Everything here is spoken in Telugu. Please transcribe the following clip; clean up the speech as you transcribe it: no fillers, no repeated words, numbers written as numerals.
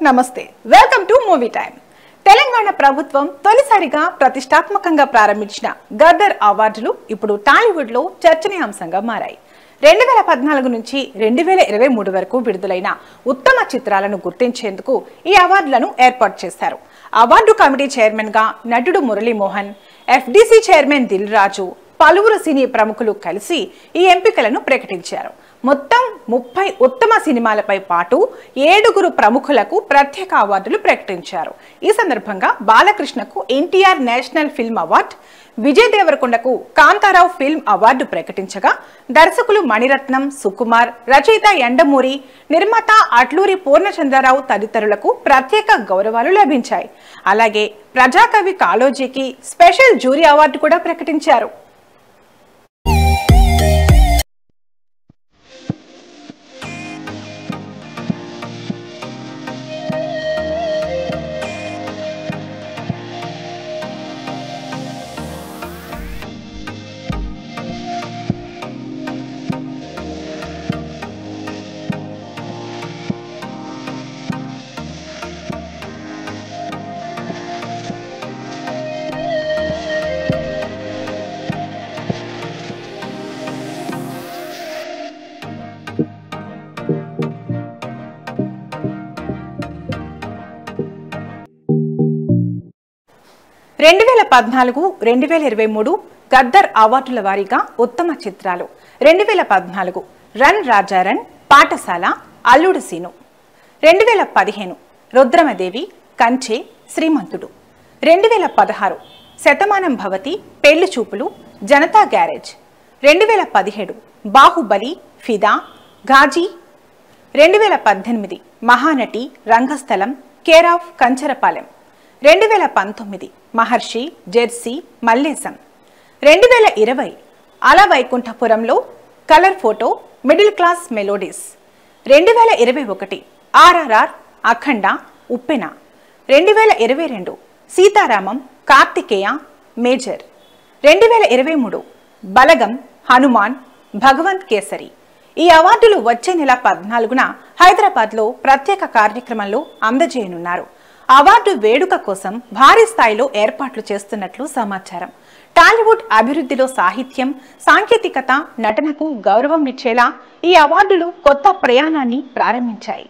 నమస్తే, welcome to movie time. Telangana ప్రభుత్వం తొలిసారిగా ప్రతిష్టాత్మకంగా ప్రారంభించిన గద్దర్ అవార్డులు ఇప్పుడు టాలీవుడ్ లో చర్చనీయాంశంగా మారాయి. 2014 నుంచి 2023 వరకు విడుదలైన ఉత్తమ చిత్రాలను గుర్తించేందుకు ఈ అవార్డులను ఏర్పాటు చేశారు. అవార్డు కమిటీ చైర్మన్ గా నటుడు మురళీమోహన్, ఎఫ్డీసీ చైర్మన్ దిల్ రాజు, పలువురు సినీ ప్రముఖులు కలిసి ఈ ఎంపికలను ప్రకటించారు. మొత్తం 30 ఉత్తమ సినిమాలపై పాటు 7 ప్రముఖులకు ప్రత్యేక అవార్డులు ప్రకటించారు. ఈ సందర్భంగా బాలకృష్ణకు NTR national film award, Vijay దేవరకొండకు కాంతారావు ఫిల్మ్ అవార్డు ప్రకటించగా, దర్శకులు మణిరత్నం, సుకుమార్, రచయిత ఎండమూరి, నిర్మాత అట్లూరి పూర్ణచంద్రరావు తదితరులకు ప్రత్యేక గౌరవాలు లభించాయి. అలాగే ప్రజాకవి కాళోజీకి స్పెషల్ జ్యూరీ అవార్డు కూడా ప్రకటించారు. రెండు 2014-2023 గద్దర్ అవార్డుల వారీగా ఉత్తమ చిత్రాలు. 2014 రన్ రాజారన్, పాఠశాల, అల్లుడు సీను. 2015 రుద్రమదేవి, కంచె, శ్రీమంతుడు. 2016 శతమానం భవతి, పెళ్లి చూపులు, Janata garage. 2017 Baahubali, Fidaa, Ghazi. 2018 Mahanati, Rangasthalam, care of Kancharapalem. 2019 Maharshi, Jersey, Mallesham. 2020 Ala Vaikunthapurramuloo, Colour Photo, Middle Class Melodies. 2021 RRR, Akhanda, Uppena. 2022 Sita Ramam, Karthikeya, Major. 2023 Balagam, Hanuman, Bhagavanth Kesari. ఈ అవార్డులు వచ్చే నెల 14న హైదరాబాద్లో ప్రత్యేక కార్యక్రమంలో అందజేయనున్నారు. అవార్డు వేడుక కోసం భారీ స్థాయిలో ఏర్పాట్లు చేస్తున్నట్లు సమాచారం. టాలీవుడ్ అభివృద్ధిలో సాహిత్యం, సాంకేతికత, నటనకు గౌరవం ఇచ్చేలా ఈ అవార్డులు కొత్త ప్రయాణాన్ని ప్రారంభించాయి.